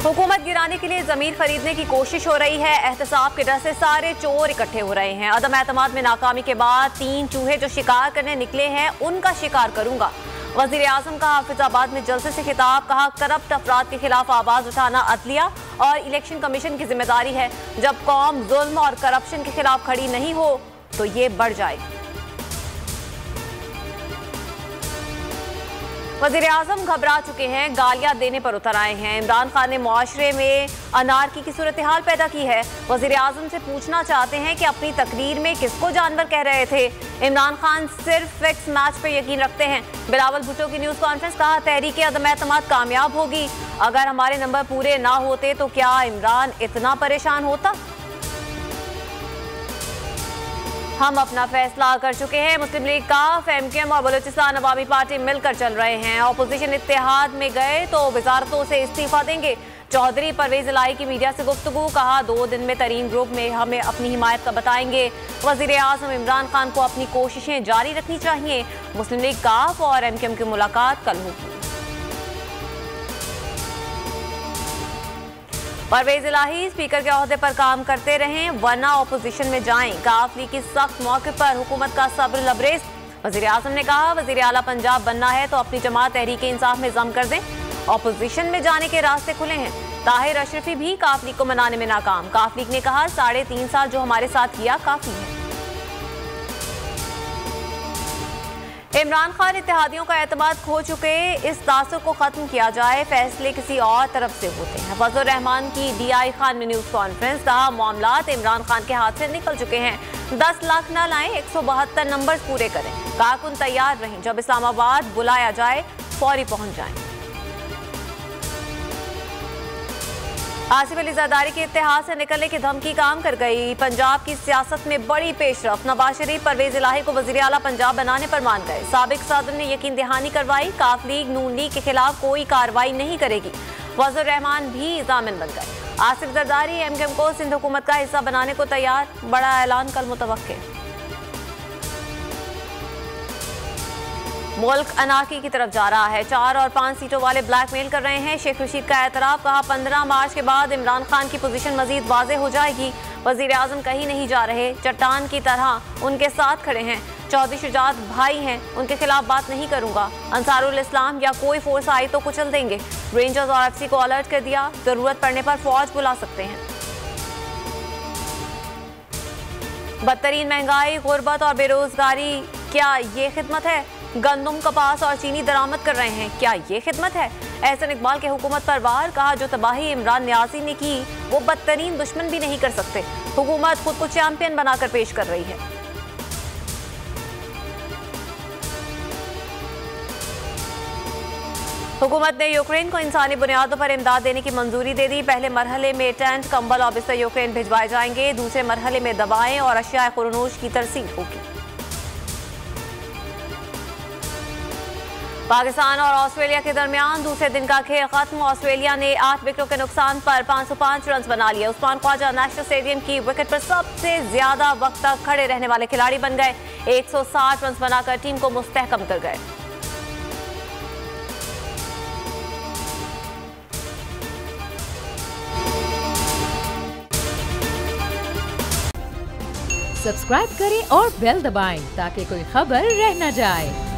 हुकूमत गिराने के लिए जमीन खरीदने की कोशिश हो रही है। एहतसाब के डर से सारे चोर इकट्ठे हो रहे हैं। अदम एतमाद में नाकामी के बाद 3 चूहे जो शिकार करने निकले हैं उनका शिकार करूंगा। वजीर आजम का हाफिजाबाद में जलसे से खिताब, कहा करप्ट अफराद के खिलाफ आवाज उठाना अदलिया और इलेक्शन कमीशन की जिम्मेदारी है। जब कौम जुल्म और करप्शन के खिलाफ खड़ी नहीं हो तो ये बढ़ जाएगी। वजीर आजम घबरा चुके हैं, गालियां देने पर उतर आए हैं। इमरान खान ने मुआशरे में अनारकी की सूरत हाल पैदा की है। वजीर आजम से पूछना चाहते हैं कि अपनी तकरीर में किसको जानवर कह रहे थे। इमरान खान सिर्फ फिक्स मैच पर यकीन रखते हैं। बिलावल भुट्टो की न्यूज कॉन्फ्रेंस, कहा तहरीक अदम एतमाद कामयाब होगी। अगर हमारे नंबर पूरे ना होते तो क्या इमरान इतना परेशान होता। हम अपना फैसला कर चुके हैं। मुस्लिम लीग काफ, एमकेएम और बलूचिस्तान अवामी पार्टी मिलकर चल रहे हैं। अपोजिशन इत्तेहाद में गए तो वजारतों से इस्तीफा देंगे। चौधरी परवेज इलाही की मीडिया से गुफ्तगू, कहा 2 दिन में तरीन ग्रुप में हमें अपनी हिमायत का बताएंगे। वजीर आजम इमरान खान को अपनी कोशिशें जारी रखनी चाहिए। मुस्लिम लीग काफ और एमकेएम की मुलाकात कल होगी। परवेज इलाही, स्पीकर के ओहदे पर काम करते रहें वरना अपोजिशन में जाएं। काफ लीग की सख्त मौके पर हुकूमत का सब्र लबरेज। वजीर आजम ने कहा वजीर आला पंजाब बनना है तो अपनी जमात तहरीक इंसाफ में जम कर दें। अपोजिशन में जाने के रास्ते खुले हैं। ताहिर अशरफी भी काफ लीग को मनाने में नाकाम। काफ लीग ने कहा 3.5 साल जो हमारे साथ किया काफी है। इमरान खान इत्तेहादियों का एतमाद खो चुके, इस तासुर को खत्म किया जाए, फैसले किसी और तरफ से होते हैं। फजल रहमान की DI खान में न्यूज कॉन्फ्रेंस, कहा मामलात इमरान खान के हाथ से निकल चुके हैं। 10 लाख न लाएं, 172 नंबर पूरे करें। कारकुन तैयार रहें, जब इस्लामाबाद बुलाया जाए फौरी पहुंच जाएं। आसिफ अली जरदारी के इत्तेहाद से निकलने की धमकी काम कर गई। पंजाब की सियासत में बड़ी पेशरफ। नवाज शरीफ परवेज इलाही को वजीर आला पंजाब बनाने पर मान गए। साबिक सदर ने यकीन दहानी करवाई। काफ लीग नून लीग के खिलाफ कोई कार्रवाई नहीं करेगी। फजल रहमान भी जामिन बन गए। आसिफ जरदारी एमकेएम को सिंध हुकूमत का हिस्सा बनाने को तैयार। बड़ा ऐलान कल मुतवक्के। मुल्क अनाकी की तरफ जा रहा है। 4 और 5 सीटों वाले ब्लैकमेल कर रहे हैं। शेख रशीद का एतराफ, कहा 15 मार्च के बाद इमरान खान की पोजीशन मजीद वाज़ेह हो जाएगी। वजीर आजम कहीं नहीं जा रहे, चट्टान की तरह उनके साथ खड़े हैं। चौधरी शुजात भाई हैं, उनके खिलाफ बात नहीं करूंगा। अंसारुल इस्लाम या कोई फोर्स आई तो कुचल देंगे। रेंजर्स और FC को अलर्ट कर दिया, जरूरत पड़ने पर फौज बुला सकते हैं। बदतरीन महंगाई, गुर्बत और बेरोजगारी, क्या ये खिदमत है। गंदम, कपास और चीनी दरामद कर रहे हैं, क्या ये खिदमत है। एहसन इकबाल के हुकूमत पर वार, कहा जो तबाही इमरान न्याजी ने की वो बदतरीन दुश्मन भी नहीं कर सकते। हुकूमत खुद को चैंपियन बनाकर पेश कर रही है। हुकूमत ने यूक्रेन को इंसानी बुनियादों पर इमदाद देने की मंजूरी दे दी। पहले मरहले में टेंट, कंबल और बिस्तर यूक्रेन भिजवाए जाएंगे। दूसरे मरहले में दवाएं और अशिया खुरनूश की तरसील होगी। पाकिस्तान और ऑस्ट्रेलिया के दरमियान दूसरे दिन का खेल खत्म। ऑस्ट्रेलिया ने 8 विकेटों के नुकसान पर 505 रन बना लिए। उस्मान ख्वाजा नेशनल स्टेडियम की विकेट पर सबसे ज्यादा वक्त तक खड़े रहने वाले खिलाड़ी बन गए। 160 रन बनाकर टीम को मुस्तहकम कर गए। सब्सक्राइब करें और बेल दबाएं ताकि कोई खबर रह न जाए।